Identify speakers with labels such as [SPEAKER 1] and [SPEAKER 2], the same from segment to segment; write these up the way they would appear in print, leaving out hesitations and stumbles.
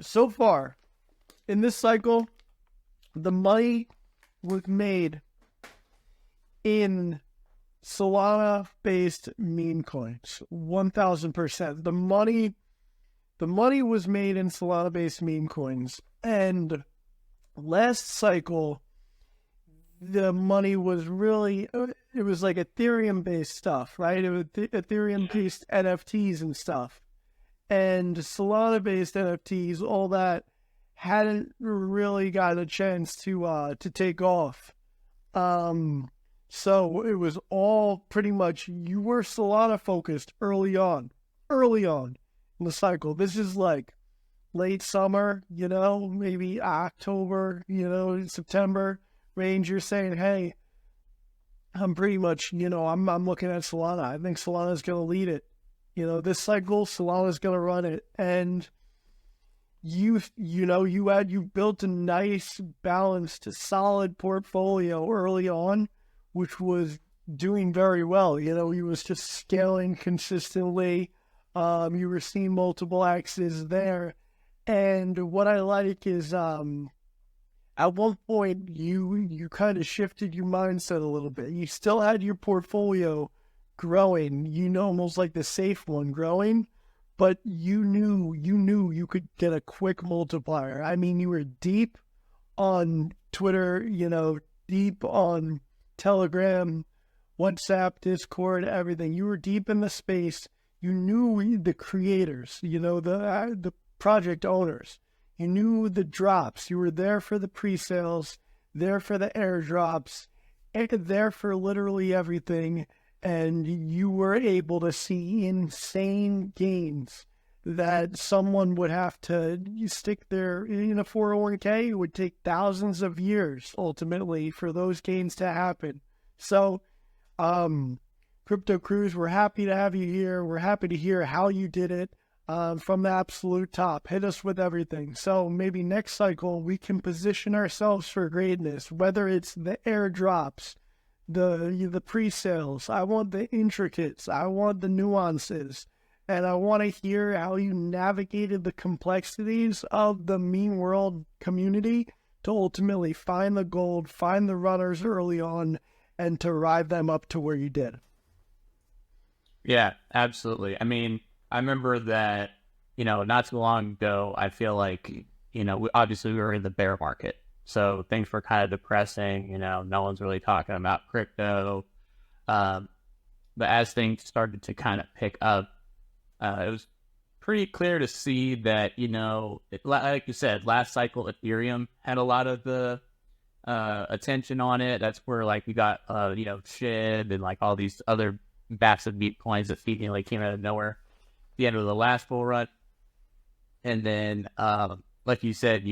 [SPEAKER 1] So far in this cycle, the money was made in Solana-based meme coins. 1,000%. The money was made in Solana-based meme coins, and last cycle, the money was really, it was like Ethereum-based stuff, right? It was Ethereum-based NFTs and stuff. And Solana-based NFTs, all that, hadn't really got a chance to take off. So it was all pretty much, you were Solana focused early on in the cycle. This is like late summer, maybe October, September range. You're saying, hey, I'm pretty much, I'm looking at Solana. I think Solana's going to lead it. This cycle, Solana's going to run it. And you built a nice, balanced, solid portfolio early on, which was doing very well. He was just scaling consistently. You were seeing multiple X's there. And what I like is at one point you kind of shifted your mindset a little bit. You still had your portfolio growing, almost like the safe one growing, but you knew you could get a quick multiplier. I mean, you were deep on Twitter, deep on Telegram, WhatsApp, Discord, everything. You were deep in the space. You knew the creators, the project owners. You knew the drops. You were there for the pre-sales, there for the airdrops, and there for literally everything. And you were able to see insane gains that someone would have to stick their in a 401k. It would take thousands of years ultimately for those gains to happen. So, Crypto Cruise, we're happy to have you here. We're happy to hear how you did it from the absolute top. Hit us with everything. So maybe next cycle we can position ourselves for greatness, whether it's the airdrops, the pre-sales. I want the intricates. I want the nuances. And I want to hear how you navigated the complexities of the meme world community to ultimately find the gold, find the runners early on, and to ride them up to where you did.
[SPEAKER 2] Yeah, absolutely. I mean, I remember that, not too long ago, I feel like, obviously we were in the bear market. So things were kind of depressing, no one's really talking about crypto. But as things started to kind of pick up, it was pretty clear to see that, like you said, last cycle Ethereum had a lot of the attention on it. That's where like we got, SHIB and like all these other massive meme coins that seemingly came out of nowhere at the end of the last bull run. And then, like you said,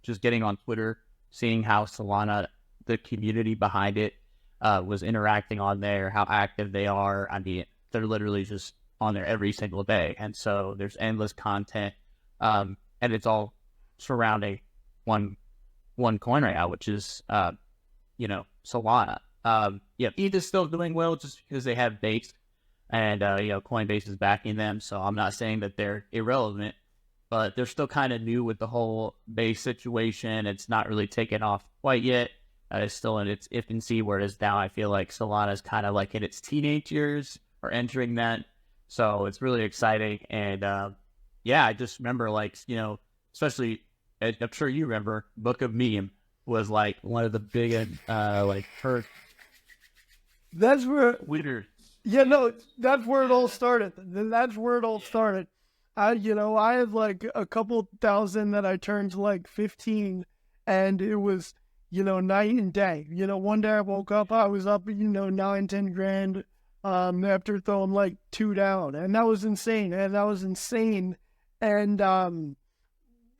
[SPEAKER 2] just getting on Twitter, seeing how Solana, the community behind it, was interacting on there, how active they are. I mean, they're literally just on there every single day. And so there's endless content, and it's all surrounding one coin right now, which is, Solana. ETH is still doing well just because they have Base and, Coinbase is backing them. So I'm not saying that they're irrelevant, but they're still kind of new with the whole Base situation. It's not really taken off quite yet. It's still in its infancy, whereas now I feel like Solana is kind of like in its teenage years or entering that. So it's really exciting. And, I just remember especially, I'm sure you remember, Book of Meme was like one of the biggest,
[SPEAKER 1] That's where
[SPEAKER 2] winners.
[SPEAKER 1] Yeah, no, that's where it all started. I had like a couple thousand that I turned to like 15, and it was, night and day. One day I woke up, I was up, 9-10 grand, after throwing like 2 down, and that was insane. And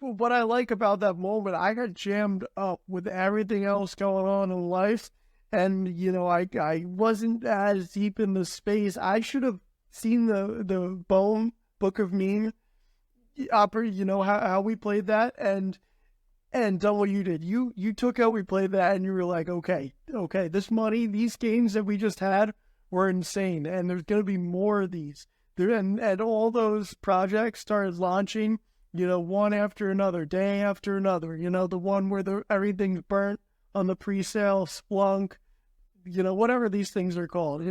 [SPEAKER 1] what I like about that moment, I got jammed up with everything else going on in life. And, I wasn't as deep in the space. I should have seen the Book of Meme opera, how we played that and done what you did. You took how we played that and you were like, okay, this money, these games that we just had were insane. And there's going to be more of these. And all those projects started launching one after another, day after another. The one where everything's burnt on the pre-sale, Splunk, whatever these things are called,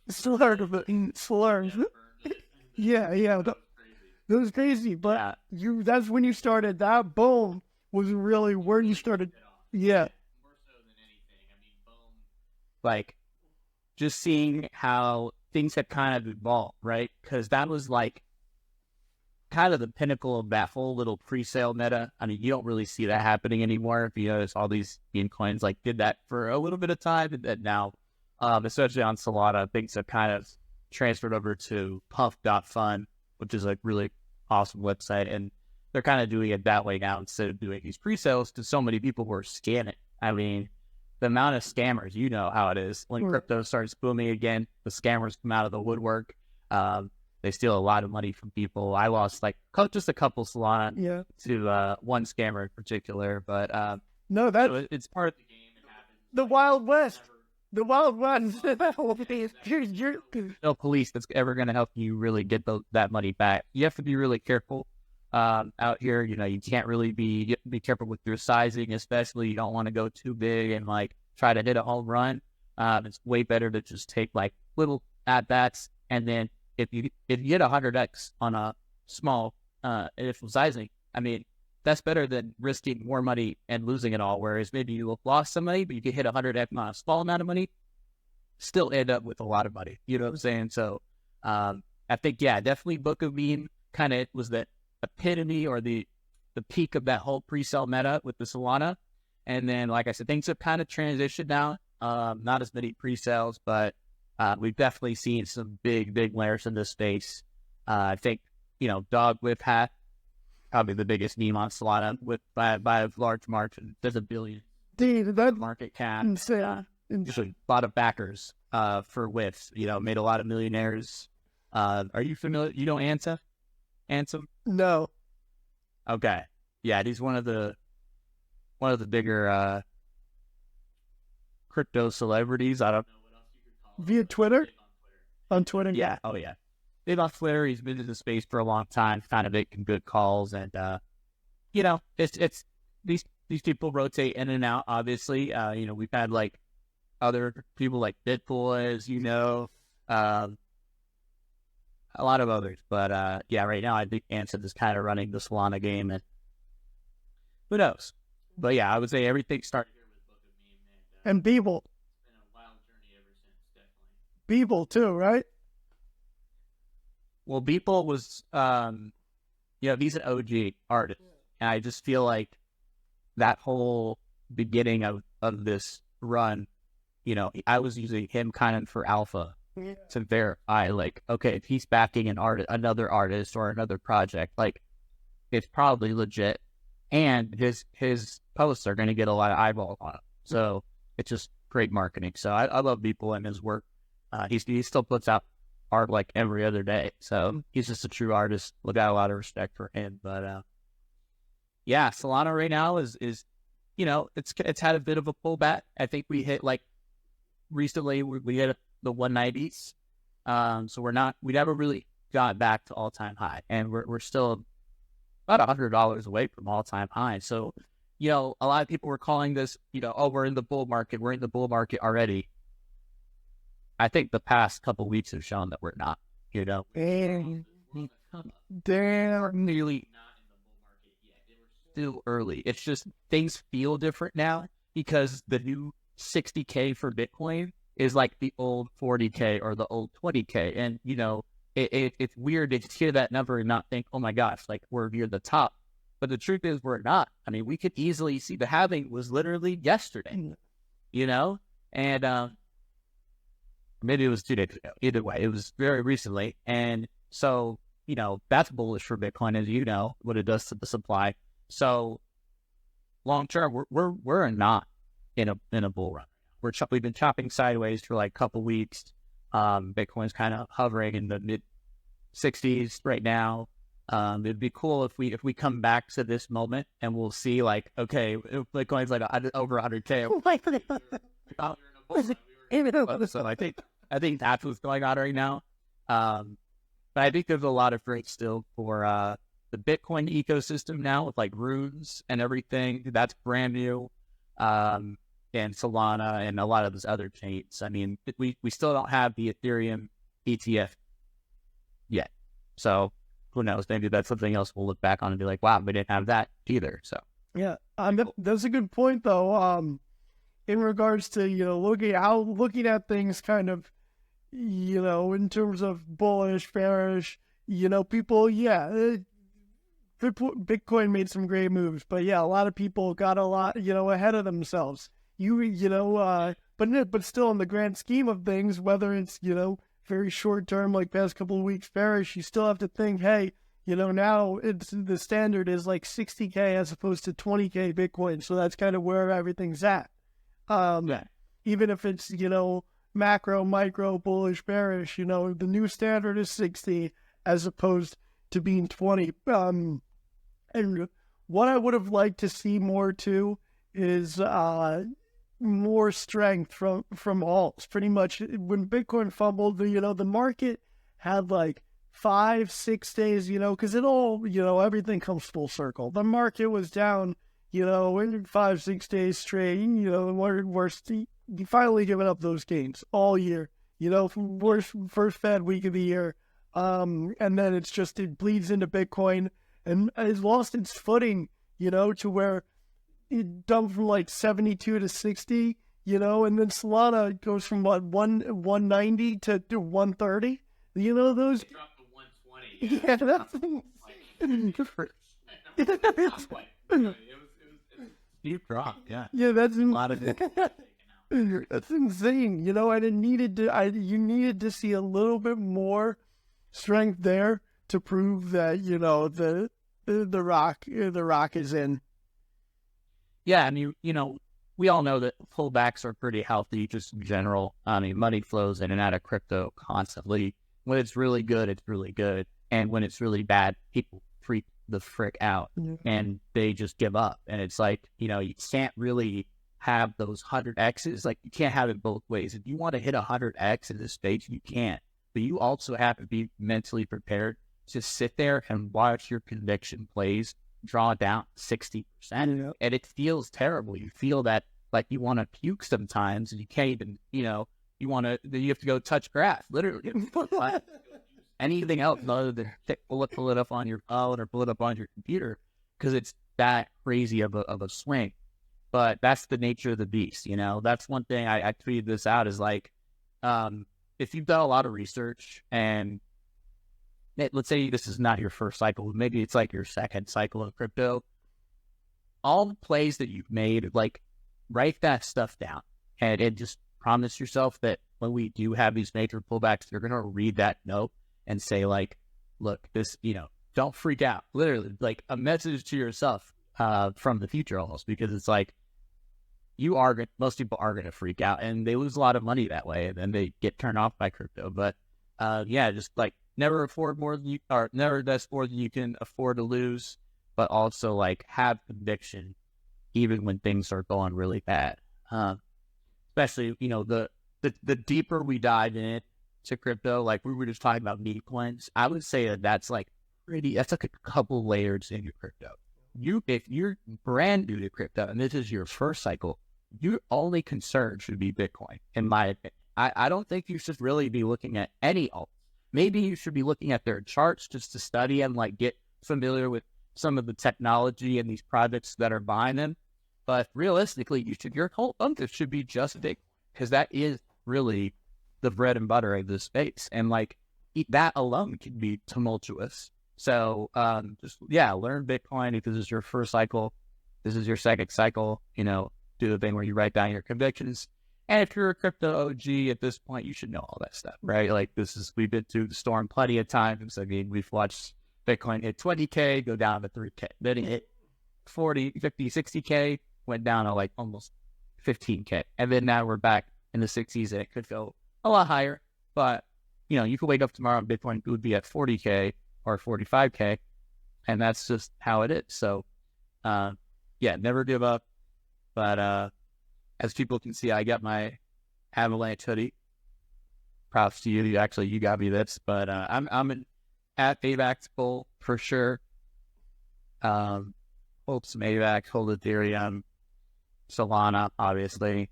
[SPEAKER 1] slurs. Yeah, yeah, that was crazy. But that's when you started. That boom was really where you started. Yeah,
[SPEAKER 2] More so than anything. I mean, boom. Like, just seeing how things had kind of evolved, right? Because that was like kind of the pinnacle of that whole little pre-sale meta. I mean, you don't really see that happening anymore. If you notice, all these meme coins like did that for a little bit of time, and then now, especially on Solana, things have kind of transferred over to Puff.fun, which is a really awesome website, and they're kind of doing it that way now instead of doing these pre-sales because so many people were scamming. I mean, the amount of scammers, you know how it is. When crypto starts booming again, the scammers come out of the woodwork. They steal a lot of money from people. I lost like just a couple Solana to one scammer in particular, but
[SPEAKER 1] no,
[SPEAKER 2] it's part of the game. It happens.
[SPEAKER 1] The Wild West. The Wild West.
[SPEAKER 2] No police that's ever going to help you really get that money back. You have to be really careful out here. You can't really you have to be careful with your sizing, especially. You don't want to go too big and like try to hit a home run. It's way better to just take like little at bats, and then if you hit 100x on a small initial sizing, I mean, that's better than risking more money and losing it all. Whereas maybe you lost some money, but you can hit 100x on a small amount of money, still end up with a lot of money. You know what I'm saying? So I think, definitely Book of Meme kind of was the epitome or the peak of that whole pre-sale meta with the Solana. And then, like I said, things have kind of transitioned now. Not as many pre-sales, but we've definitely seen some big layers in this space. I think, Dog Whip Hat, probably the biggest meme on Solana by a large margin. There's $1 billion
[SPEAKER 1] that
[SPEAKER 2] market cap.
[SPEAKER 1] Insane.
[SPEAKER 2] A lot of backers for Whiffs. Made a lot of millionaires. Are you familiar? You know Ansem?
[SPEAKER 1] No.
[SPEAKER 2] Okay. Yeah, he's one of the bigger crypto celebrities. I don't know what else you could call him.
[SPEAKER 1] Via Twitter? On Twitter?
[SPEAKER 2] Yeah. Oh, yeah. Big on Twitter. He's been in the space for a long time, kind of making good calls. And, it's these people rotate in and out, obviously. We've had, like, other people like BitBoys, a lot of others. But, right now I think Ansem is kind of running the Solana game. And who knows? But, I would say everything started here with Book of Meme.
[SPEAKER 1] And Beeble.
[SPEAKER 2] It's been a wild journey ever since, definitely.
[SPEAKER 1] Beeble, too, right?
[SPEAKER 2] Well, Beeple was, he's an OG artist. And I just feel like that whole beginning of this run, I was using him kind of for alpha to verify, like, okay, if he's backing another artist or another project, like, it's probably legit. And his posts are going to get a lot of eyeballs on it. So it's just great marketing. So I love Beeple and his work. He still puts out art like every other day. So he's just a true artist. We got a lot of respect for him. But Solana right now is it's had a bit of a pullback. I think we hit recently we hit the 190s. So we never really got back to all time high, and we're still about $100 away from all time high. So a lot of people were calling this we're in the bull market. We're in the bull market already. I think the past couple weeks have shown that we're not,
[SPEAKER 1] Damn.
[SPEAKER 2] Nearly not in the bull market yet. They were still early. It's just things feel different now because the new 60K for Bitcoin is like the old 40K or the old 20K. And, it's weird to hear that number and not think, oh my gosh, like we're near the top. But the truth is we're not. I mean, we could easily see the halving was literally yesterday, and maybe it was 2 days ago. Either way, it was very recently. And so, that's bullish for Bitcoin, as you know, what it does to the supply. So long term, we're not in a bull run. We've been chopping sideways for like a couple weeks. Bitcoin's kind of hovering in the mid 60s right now. It'd be cool if we come back to this moment and we'll see like, okay, if Bitcoin's like over 100K. So I think that's what's going on right now. But I think there's a lot of great still for the Bitcoin ecosystem now with like runes and everything. That's brand new. And Solana and a lot of those other chains. I mean, we still don't have the Ethereum ETF yet. So who knows? Maybe that's something else we'll look back on and be like, wow, we didn't have that either. So
[SPEAKER 1] Yeah, that's a good point though. In regards to looking at things kind of in terms of bullish, bearish, people, Bitcoin made some great moves, but yeah, a lot of people got a lot ahead of themselves. But still, in the grand scheme of things, whether it's very short term, like past couple of weeks bearish, you still have to think, hey, now the standard is like 60K as opposed to 20K Bitcoin, so that's kind of where everything's at. Even if it's macro, micro, bullish, bearish, the new standard is 60 as opposed to being 20. And what I would have liked to see more too is more strength from alts. Pretty much when Bitcoin fumbled, the market had like 5-6 days, because it all, everything comes full circle. The market was down, in 5-6 days straight, worst, you finally given up those gains all year, first Fed week of the year. And then it bleeds into Bitcoin and has lost its footing, to where it dumped from like 72 to 60, and then Solana goes from 190 to 130. Those
[SPEAKER 2] dropped to 120.
[SPEAKER 1] Yeah, that's
[SPEAKER 2] Deep drop, yeah.
[SPEAKER 1] Yeah, that's
[SPEAKER 2] A lot of it taken out.
[SPEAKER 1] That's insane. And you needed to see a little bit more strength there to prove that the rock is in.
[SPEAKER 2] Yeah, I mean, we all know that pullbacks are pretty healthy, just in general. I mean, money flows in and out of crypto constantly. When it's really good, it's really good, and when it's really bad, people freak the frick out and they just give up. And it's like, you can't really have those 100x's. Like, you can't have it both ways. If you want to hit 100x in this space, you can't. But you also have to be mentally prepared to sit there and watch your conviction plays draw down 60%. And it feels terrible. You feel that like you want to puke sometimes and you can't even, you have to go touch grass, literally. Anything else other than pull it up on your phone or pull it up on your computer, because it's that crazy of a swing. But that's the nature of the beast, That's one thing I tweeted this out is like, if you've done a lot of research and let's say this is not your first cycle, maybe it's like your second cycle of crypto, all the plays that you've made, like, write that stuff down and just promise yourself that when we do have these major pullbacks, you're going to read that note and say like, look, this, don't freak out. Literally, like a message to yourself from the future almost, because it's like, most people are going to freak out and they lose a lot of money that way and then they get turned off by crypto. But just like never afford more than never invest more than you can afford to lose, but also like have conviction even when things are going really bad. Especially, the deeper we dive in to crypto, like we were just talking about Memecoins, I would say that's like a couple layers in your crypto. If you're brand new to crypto and this is your first cycle, your only concern should be Bitcoin, in my opinion. I don't think you should really be looking at any alt. Maybe you should be looking at their charts just to study and like get familiar with some of the technology and these projects that are behind them. But realistically, your whole focus should be just Bitcoin, because that is really the bread and butter of this space. And like that alone can be tumultuous. So learn Bitcoin. If this is your first cycle, this is your second cycle, do the thing where you write down your convictions. And if you're a crypto OG at this point, you should know all that stuff, right? Like we've been through the storm plenty of times. I mean, we've watched Bitcoin hit 20K, go down to 3K. Then it hit 40, 50, 60K, went down to like almost 15K. And then now we're back in the 60s and it could go a lot higher. But, you could wake up tomorrow and Bitcoin would be at 40K or 45K. And that's just how it is. So, never give up. But as people can see, I got my Avalanche hoodie. Props to you. You got me this. But I'm at Payback's Bull for sure. hold some AVAX, hold Ethereum, Solana, obviously,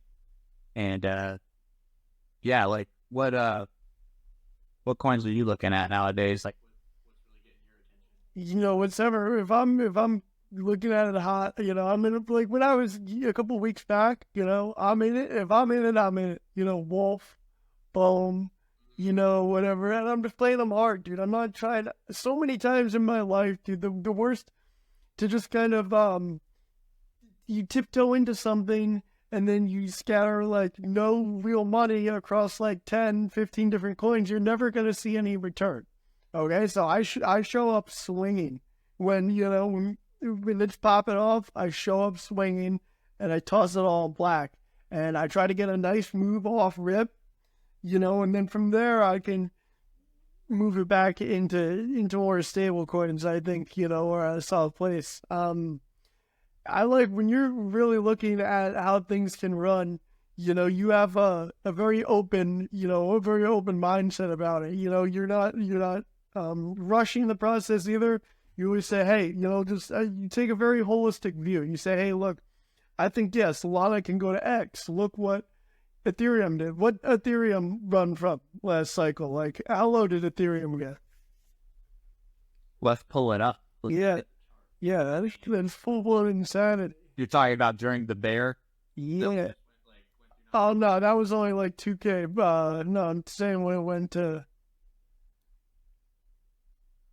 [SPEAKER 2] and yeah, like what coins are you looking at nowadays? Like, what's really getting your attention?
[SPEAKER 1] Whatever. If I'm looking at it hot, I'm in it. Like when I was a couple of weeks back, I'm in it. If I'm in it, I'm in it. Wolf, Boom, whatever. And I'm just playing them hard, dude. I'm not trying. So many times in my life, dude, the worst to just kind of you tiptoe into something and then you scatter like no real money across like 10, 15 different coins, you're never going to see any return. Okay, so I show up swinging when when it's popping off. I show up swinging and I toss it all black and I try to get a nice move off rip, and then from there I can move it back into more stable coins. I think or a solid place. I like when you're really looking at how things can run, you have a very open, a very open mindset about it. You're not rushing the process either. You always say, hey, just you take a very holistic view. You say, hey, look, I think, yes, Solana can go to X. Look what Ethereum did. What Ethereum run from last cycle? Like, how low did Ethereum get?
[SPEAKER 2] Let's pull it up.
[SPEAKER 1] Yeah. Yeah, that's full-blown insanity.
[SPEAKER 2] You're talking about during the bear?
[SPEAKER 1] Yeah. Oh, no, that was only like 2K. No, I'm saying when it went to...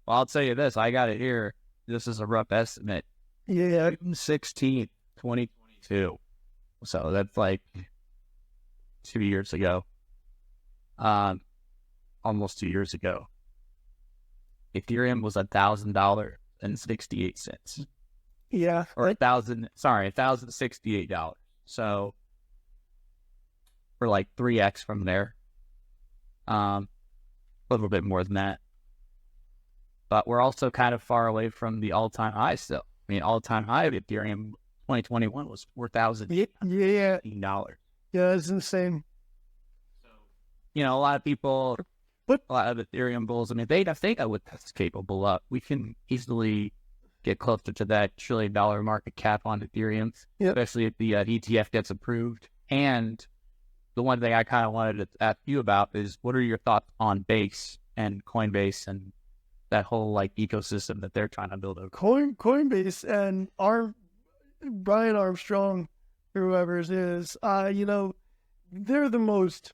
[SPEAKER 2] Well, I'll tell you this. I got it here. This is a rough estimate.
[SPEAKER 1] Yeah.
[SPEAKER 2] June 16th, 2022. So that's like 2 years ago. Almost 2 years ago. Ethereum was $1,000.68.
[SPEAKER 1] Yeah.
[SPEAKER 2] Or $1,068. So we're like 3x from there. A little bit more than that. But we're also kind of far away from the all-time high still. I mean, all-time high of Ethereum 2021 was $4,000.
[SPEAKER 1] Yeah. Yeah, that's insane.
[SPEAKER 2] So, a lot of people, a lot of Ethereum bulls, I mean, they know what that's capable of. We can easily get closer to that $1 trillion market cap on Ethereum, especially if the ETF gets approved. And the one thing I kind of wanted to ask you about is, what are your thoughts on Base and Coinbase and that whole like ecosystem that they're trying to build over?
[SPEAKER 1] Coinbase and Brian Armstrong, whoever it is, they're the most,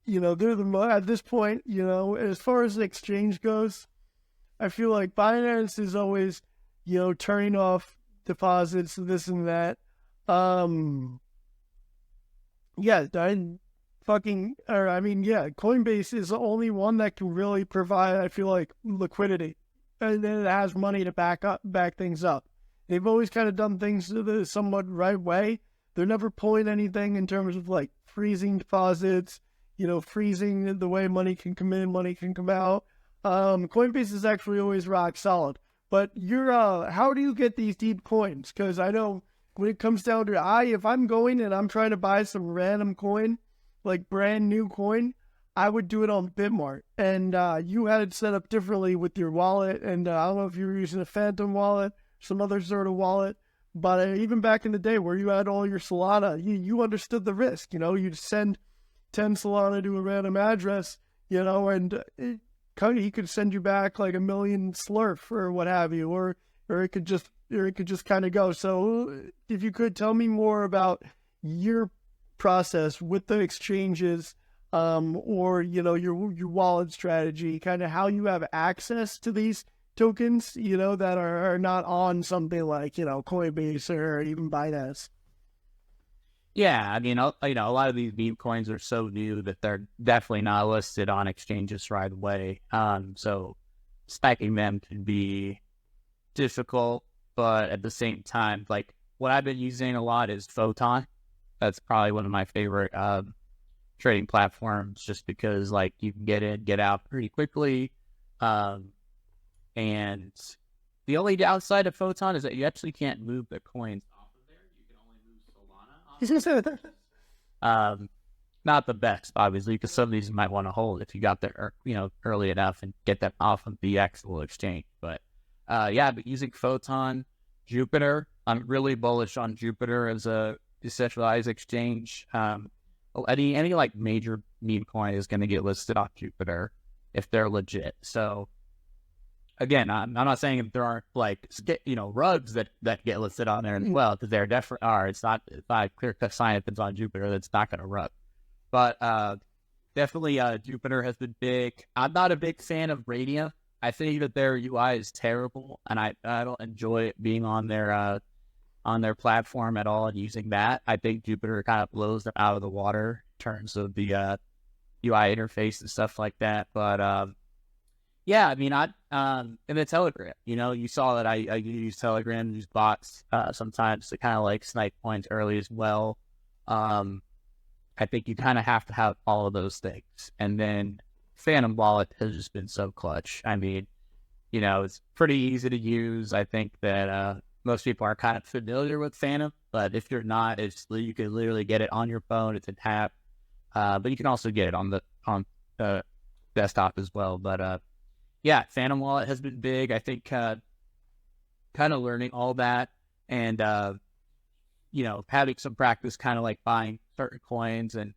[SPEAKER 1] at this point, as far as the exchange goes, I feel like Binance is always, turning off deposits, this and that. Coinbase is the only one that can really provide, I feel like, liquidity. And then it has money to back things up. They've always kind of done things the somewhat right way. They're never pulling anything in terms of like freezing deposits, freezing the way money can come in, money can come out. Coinbase is actually always rock solid. But how do you get these deep coins? Because I know when it comes down to if I'm going and I'm trying to buy some random coin, like brand new coin, I would do it on Bitmart. And you had it set up differently with your wallet. And I don't know if you were using a Phantom wallet, some other sort of wallet. But even back in the day where you had all your Solana, you understood the risk. You'd send 10 Solana to a random address, and he could send you back like 1 million slurf or what have you, or it could just kind of go. So if you could tell me more about your process with the exchanges, or your wallet strategy, kind of how you have access to these tokens, that are not on something like Coinbase or even Binance.
[SPEAKER 2] Yeah, I mean, a lot of these meme coins are so new that they're definitely not listed on exchanges right away. So stacking them can be difficult, but at the same time, like what I've been using a lot is Photon. That's probably one of my favorite trading platforms, just because like you can get in, get out pretty quickly. And the only downside of Photon is that you actually can't move the coins off of there. You can only move Solana off. Not the best, obviously, because some of these you might want to hold if you got there, early enough and get them off of the actual exchange. But Yeah, but using Photon, Jupiter, I'm really bullish on Jupiter as a decentralized exchange. Any like major meme coin is going to get listed on Jupiter if they're legit. So again, I'm not saying that there aren't like rugs that get listed on there as well, because there definitely are. It's not a clear cut sign if it's on Jupiter that's not going to rug. But definitely Jupiter has been big. I'm not a big fan of Radium. I think that their UI is terrible, and I don't enjoy it being on their platform at all and using that. I think Jupiter kind of blows them out of the water in terms of the UI interface and stuff like that. But yeah, I mean, and the Telegram, you saw that I use Telegram, use bots sometimes to kind of like snipe points early as well. I think you kind of have to have all of those things. And then Phantom Wallet has just been so clutch. I mean, it's pretty easy to use. I think that most people are kind of familiar with Phantom, but if you're not, you can literally get it on your phone. It's a tap, but you can also get it on the desktop as well. But yeah, Phantom Wallet has been big. I think kind of learning all that and having some practice, kind of like buying certain coins and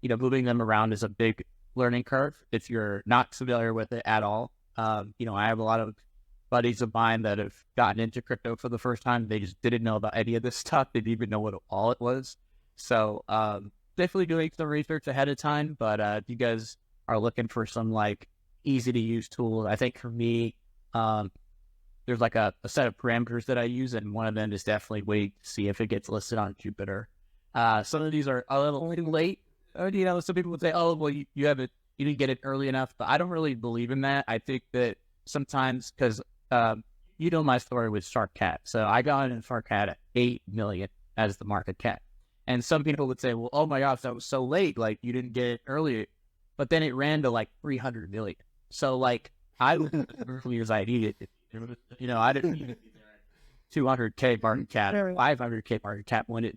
[SPEAKER 2] moving them around is a big learning curve if you're not familiar with it at all. I have a lot of buddies of mine that have gotten into crypto for the first time. They just didn't know about any of this stuff. They didn't even know what a wallet was. So definitely doing some research ahead of time. But if you guys are looking for some like easy to use tools, I think for me, there's like a set of parameters that I use, and one of them is definitely wait to see if it gets listed on Jupiter. Some of these are a little late. Some people would say, "Oh, well, you didn't get it early enough," but I don't really believe in that. I think that sometimes, because my story with Shark Cat, so I got in Shark Cat at 8 million as the market cap, and some people would say, "Well, oh my gosh, that was so late. Like you didn't get it earlier," but then it ran to like 300 million. So like I was early as I needed it. I didn't need it 200K market cap, 500K market cap when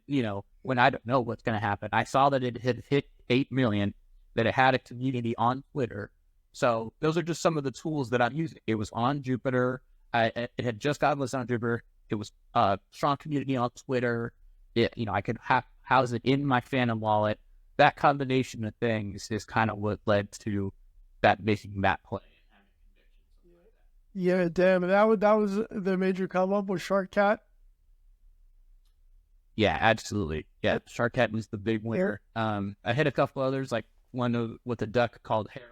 [SPEAKER 2] when I don't know what's going to happen. I saw that it had hit 8 million, that it had a community on Twitter. So those are just some of the tools that I'm using. It was on Jupiter. It had just gotten listed on Jupiter. It was a strong community on Twitter. I could house it in my Phantom wallet. That combination of things is kind of what led to making that play.
[SPEAKER 1] Yeah, damn. That was the major come up with Shark Cat.
[SPEAKER 2] Yeah, absolutely. Yeah, Shark Cat was the big winner. I hit a couple others, like one with a duck called Harold.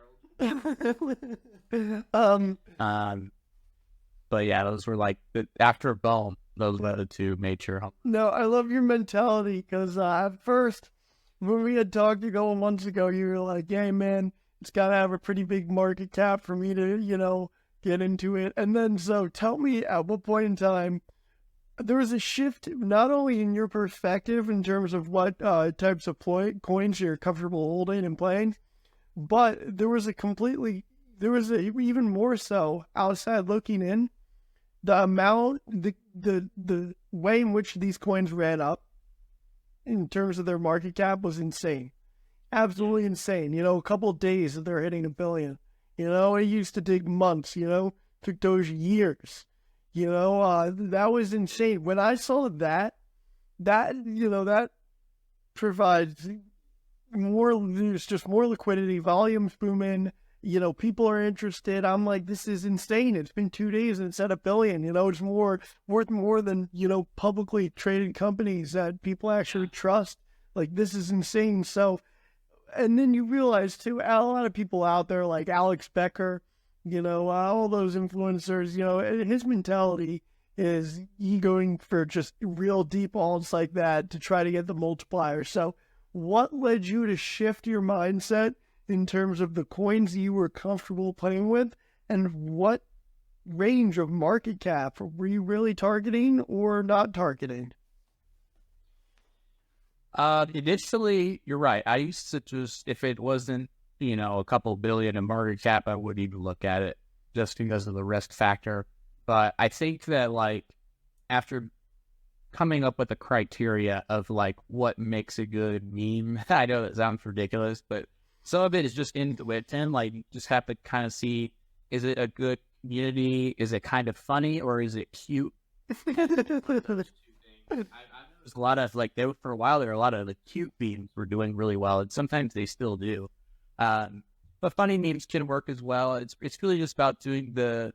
[SPEAKER 2] But yeah, those were like after Boom, those were the two major.
[SPEAKER 1] No, I love your mentality, because at first, when we had talked a couple months ago, you were like, "Hey man, it's got to have a pretty big market cap for me to get into it." And then, so tell me, at what point in time there was a shift, not only in your perspective in terms of what types of coins you're comfortable holding and playing, but there was even more so outside looking in, the amount, the way in which these coins ran up in terms of their market cap was insane. Absolutely insane. A couple of days that they're hitting $1 billion. It used to take months, took those years. That was insane. When I saw that provides there's just more liquidity, volumes booming, people are interested. I'm like, this is insane. It's been 2 days and it's at $1 billion. It's worth more than, publicly traded companies that people actually trust. Like, this is insane. So, and then you realize too, a lot of people out there like Alex Becker, all those influencers, his mentality is going for just real deep alts like that to try to get the multiplier. So what led you to shift your mindset in terms of the coins you were comfortable playing with, and what range of market cap were you really targeting or not targeting?
[SPEAKER 2] Initially, you're right. I used to just, if it wasn't, a couple billion in market cap, I wouldn't even look at it just because of the risk factor. But I think that like after coming up with the criteria of like what makes a good meme, I know that sounds ridiculous, but some of it is just intuition. Like you just have to kind of see, is it a good community? Is it kind of funny or is it cute? I've noticed a lot of like for a while there were a lot of the cute memes were doing really well, and sometimes they still do. But funny memes can work as well. It's really just about doing the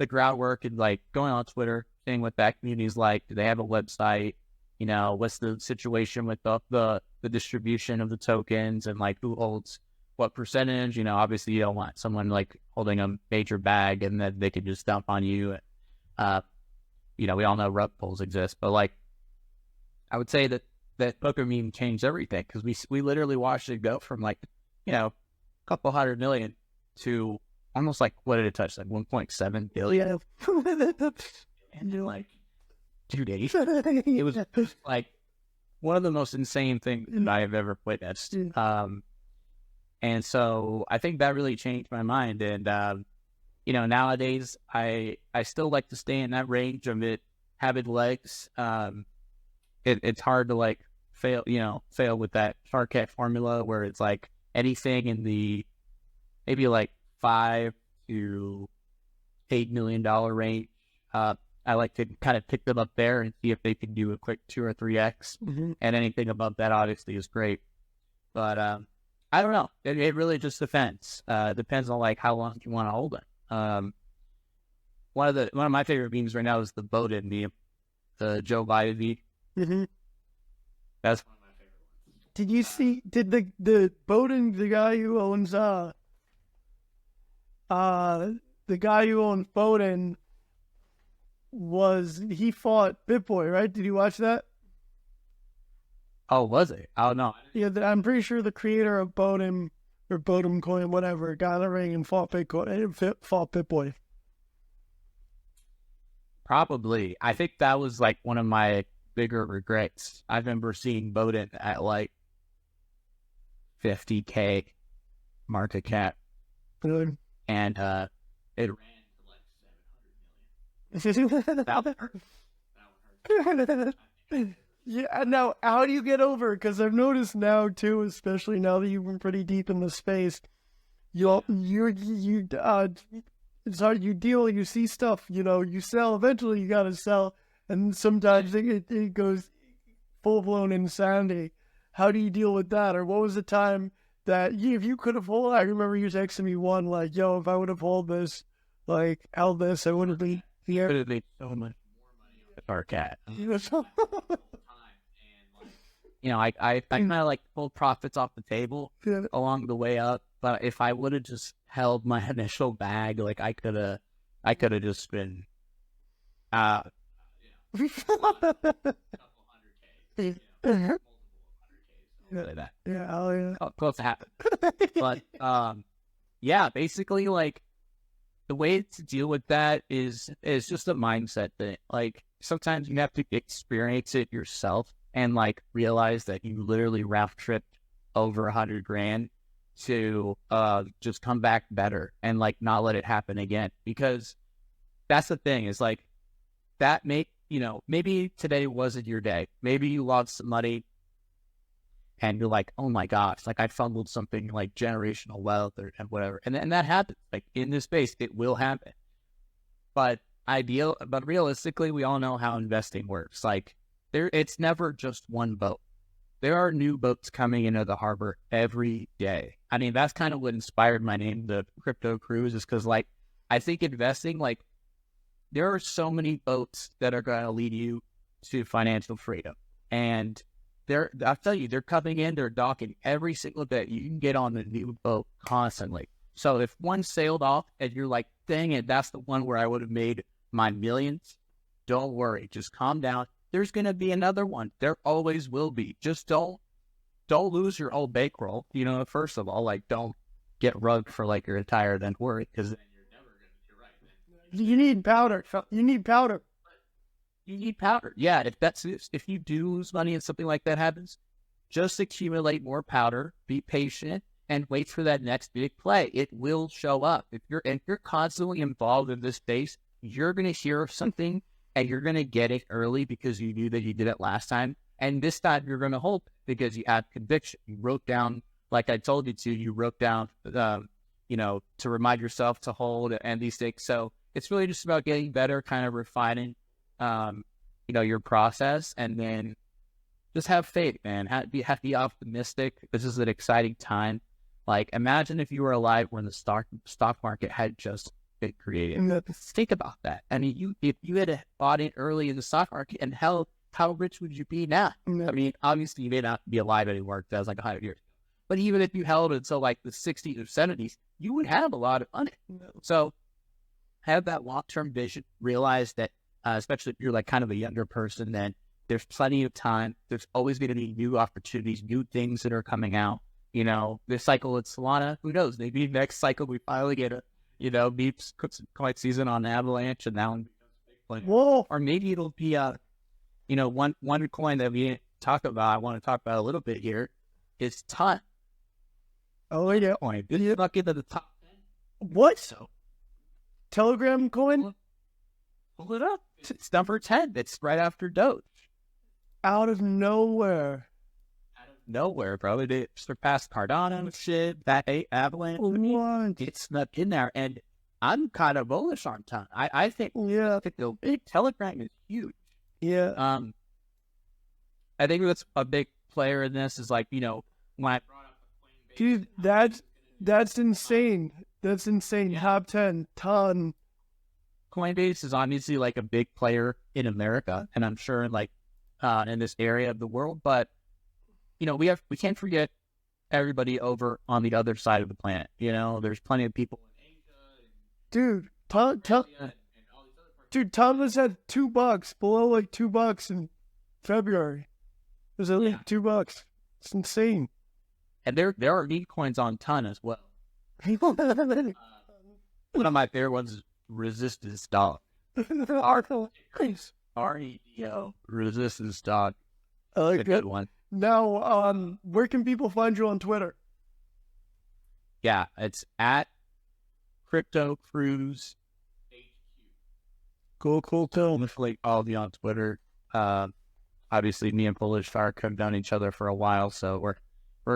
[SPEAKER 2] groundwork and like going on Twitter, seeing what that community is like. Do they have a website? You know, what's the situation with the distribution of the tokens and like who holds what percentage? You know, obviously you don't want someone like holding a major bag and then they could just dump on you. You know, we all know rug pulls exist, but like I would say that poker meme changed everything because we literally watched it go from like, you know, a couple 100 million to almost like, what did it touch? Like 1.7 billion. And you're like, 2 days. It was like one of the most insane things that I have ever witnessed. And so I think that really changed my mind. And, you know, nowadays I still like to stay in that range of it having legs. It's hard to like fail with that Shark Cat formula where it's like anything in the maybe like $5 to $8 million range. I like to kind of pick them up there and see if they can do a quick 2 or 3x, and anything above that obviously is great. But I don't know. It really just depends. Depends on like how long you want to hold it. One of my favorite memes right now is the Bowden meme, the Joe Biden meme. That's one of my favorite ones.
[SPEAKER 1] Did you see? Did the Bowden, the guy who owns the guy who owns Bowden, he fought BitBoy, right? Did you watch that?
[SPEAKER 2] Oh, was it? Oh no.
[SPEAKER 1] Yeah, I'm pretty sure the creator of Bowden or Bowden Coin, whatever, got in the ring and fought BitBoy.
[SPEAKER 2] Probably. I think that was like one of my bigger regrets. I remember seeing Bowden at like 50K market cap,
[SPEAKER 1] Good.
[SPEAKER 2] and it ran to like 700 million. That one hurt.
[SPEAKER 1] Yeah. Now, how do you get over? Because I've noticed now too, especially now that you've been pretty deep in the space, it's hard. You see stuff. You know, you sell. Eventually, you gotta sell, and sometimes it goes full blown insanity. How do you deal with that? Or what was the time that if you could have held? I remember you texting me one like, "Yo, if I would have held this, I would have been here."
[SPEAKER 2] Could have made so much more money with our cat. You know, I kind of like pulled profits off the table along the way up. But if I would have just held my initial bag, like I could have just been, couple 100K, multiple 100K, like that.
[SPEAKER 1] Yeah, oh yeah,
[SPEAKER 2] close to happen. But yeah, basically, like the way to deal with that is just a mindset thing. Like sometimes you have to experience it yourself and like realize that you literally round tripped over 100 grand to just come back better and like not let it happen again. Because that's the thing is like that maybe today wasn't your day. Maybe you lost some money and you're like, oh my gosh, like I fumbled something like generational wealth and whatever. And that happens. Like in this space, it will happen. But realistically, we all know how investing works. Like it's never just one boat. There are new boats coming into the harbor every day. I mean, that's kind of what inspired my name, the Crypto Cruise, is because like I think investing, like there are so many boats that are going to lead you to financial freedom. And I'll tell you, they're coming in, they're docking every single day. You can get on the new boat constantly. So if one sailed off and you're like, dang it, that's the one where I would have made my millions, don't worry, just calm down. There's going to be another one. There always will be. Just don't lose your old bankroll. You know, first of all, like don't get rugged for like your entire net worth because then you're never going to. You're right. Man.
[SPEAKER 1] You need powder. You need powder.
[SPEAKER 2] You need powder. Yeah, if you do lose money and something like that happens, just accumulate more powder, be patient, and wait for that next big play. It will show up. If you're constantly involved in this space, you're going to hear something and you're going to get it early because you knew that you did it last time. And this time you're going to hold because you have conviction. You wrote down, like I told you to, you wrote down, to remind yourself to hold and these things. So it's really just about getting better, kind of refining, your process, and then just have faith, man. Have to be optimistic. This is an exciting time. Like, imagine if you were alive when the stock market had just been created. Think about that. I mean, if you had bought in early in the stock market, and how rich would you be now? I mean, obviously, you may not be alive anymore because that was like 100 years ago. But even if you held until like the 60s or 70s, you would have a lot of money. So have that long-term vision. Realize that, especially if you're like kind of a younger person, then there's plenty of time. There's always going to be new opportunities, new things that are coming out. This cycle at Solana, who knows? Maybe next cycle we finally get a, Beeps coin season on Avalanche, and that one becomes a big player.
[SPEAKER 1] Whoa.
[SPEAKER 2] Or maybe it'll be one coin that we didn't talk about. I want to talk about a little bit here is Ton.
[SPEAKER 1] Oh yeah.
[SPEAKER 2] Coin. This is not into the top 10.
[SPEAKER 1] What?
[SPEAKER 2] So
[SPEAKER 1] Telegram coin?
[SPEAKER 2] pull it up. It's number 10. It's right after Doge.
[SPEAKER 1] Out of nowhere.
[SPEAKER 2] Nowhere, bro. They surpassed Cardano, shit, that Avalanche.
[SPEAKER 1] What?
[SPEAKER 2] It's snuck in there, and I'm kind of bullish on Ton. I think the big Telegram is huge.
[SPEAKER 1] Yeah.
[SPEAKER 2] I think that's a big player in this is like, when I brought up the Coinbase.
[SPEAKER 1] Dude, that's insane. That's insane. Top 10, Ton.
[SPEAKER 2] Coinbase is obviously like a big player in America, and I'm sure like in this area of the world, but we can't forget everybody over on the other side of the planet. There's plenty of people in Asia.
[SPEAKER 1] Dude, Ton was at $2, below like $2 in February. It was at like $2. It's insane.
[SPEAKER 2] And there are meme coins on Ton as well. One of my favorite ones is Resistance Dog. REDO. Resistance Dog.
[SPEAKER 1] I like
[SPEAKER 2] a good one.
[SPEAKER 1] Now, where can people find you on Twitter?
[SPEAKER 2] Yeah, it's at Crypto Cruise HQ. Cool. Like all of you on Twitter. Obviously, me and Polish Fire have known each other for a while, so we're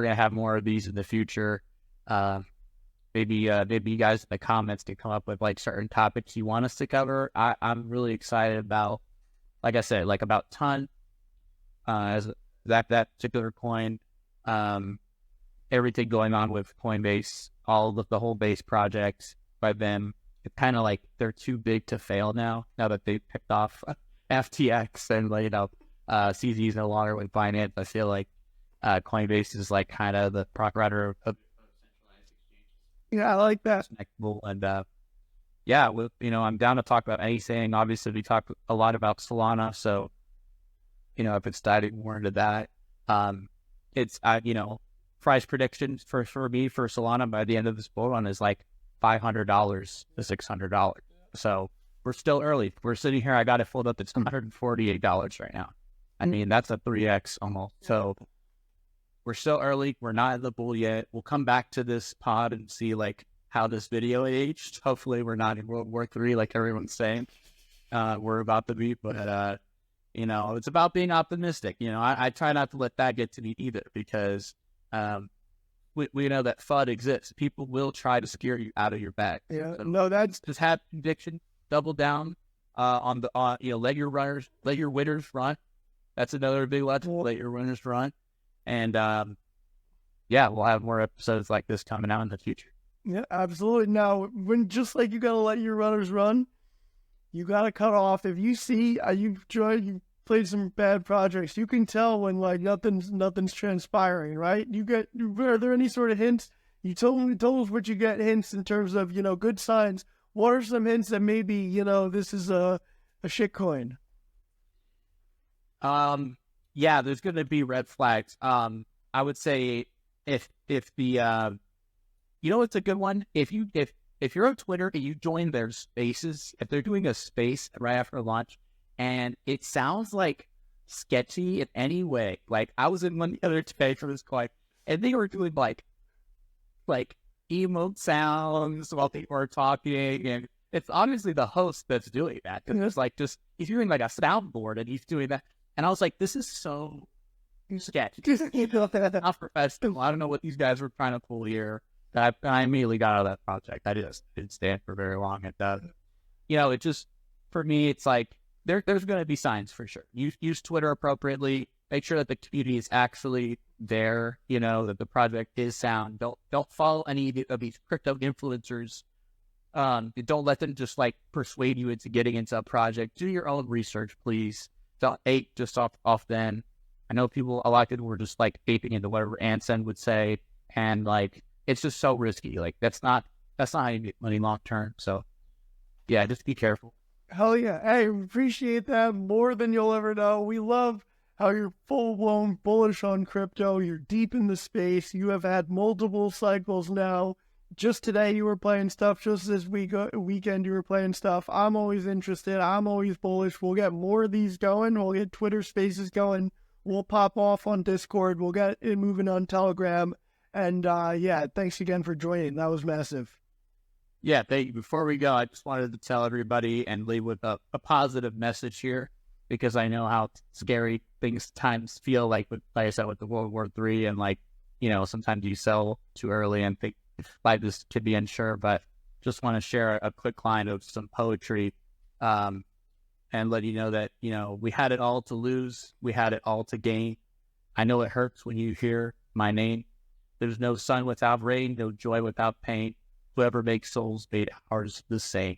[SPEAKER 2] gonna have more of these in the future. Maybe you guys in the comments can come up with like certain topics you want us to cover. I'm really excited about, like I said, like about Ton, as that particular coin, everything going on with Coinbase, all of the whole base project by them. It's kind of like they're too big to fail now that they've picked off FTX and CZ is no longer with Binance. I feel like Coinbase is like kind of the proprietor of centralized exchanges.
[SPEAKER 1] Yeah, I like that.
[SPEAKER 2] And I'm down to talk about anything. Obviously, we talked a lot about Solana, so if it's diving more into that, it's price predictions for me for Solana by the end of this bull run is like $500 to $600. So we're still early. We're sitting here. I got it filled up. It's $148 right now. I mean, that's a 3x almost. So we're still early. We're not in the bull yet. We'll come back to this pod and see like how this video aged. Hopefully we're not in World War III like everyone's saying. We're about to be, but it's about being optimistic. I try not to let that get to me either, because we know that FUD exists. People will try to scare you out of your bag.
[SPEAKER 1] Yeah,
[SPEAKER 2] so
[SPEAKER 1] no, that's
[SPEAKER 2] just have conviction, double down let your winners run. That's another big lesson. Let your winners run, and we'll have more episodes like this coming out in the future.
[SPEAKER 1] Yeah, absolutely. Now, when just like you gotta let your runners run, you gotta cut off. If you see you played some bad projects, you can tell when like nothing's transpiring, right? Are there any sort of hints? You told us what you get hints in terms of good signs. What are some hints that maybe this is a shitcoin?
[SPEAKER 2] There's going to be red flags. I would say if the it's a good one. If you're on Twitter and you join their spaces, if they're doing a space right after launch, and it sounds like sketchy in any way. Like I was in one the other day for this coin, and they were doing like emote sounds while people are talking, and it's obviously the host that's doing that. Because it's like he's doing like a soundboard and he's doing that, and I was like, this is so sketchy. Not professional. I don't know what these guys were trying to pull here. I immediately got out of that project. I just didn't stand for very long. it just, for me, it's like there's going to be signs for sure. Use Twitter appropriately. Make sure that the community is actually there, that the project is sound. Don't follow any of these crypto influencers. Don't let them just like persuade you into getting into a project. Do your own research, please. Don't ape just off them. I know a lot of people were just like aping into whatever Anson would say, and like it's just so risky. Like that's not how you make money long term. So yeah, just be careful.
[SPEAKER 1] Hell yeah. Hey, appreciate that more than you'll ever know. We love how you're full-blown bullish on crypto. You're deep in the space. You have had multiple cycles now. Just today you were playing stuff. Just this weekend you were playing stuff. I'm always interested. I'm always bullish. We'll get more of these going. We'll get Twitter spaces going. We'll pop off on Discord. We'll get it moving on Telegram. And yeah, thanks again for joining. That was massive.
[SPEAKER 2] Yeah, thank you. Before we go, I just wanted to tell everybody and leave with a positive message here, because I know how scary things times feel, like I said, with the World War III, and like, sometimes you sell too early and think life is could be unsure. But just want to share a quick line of some poetry, and let you know that, we had it all to lose. We had it all to gain. I know it hurts when you hear my name. There's no sun without rain, no joy without pain. Whoever makes souls made ours the same.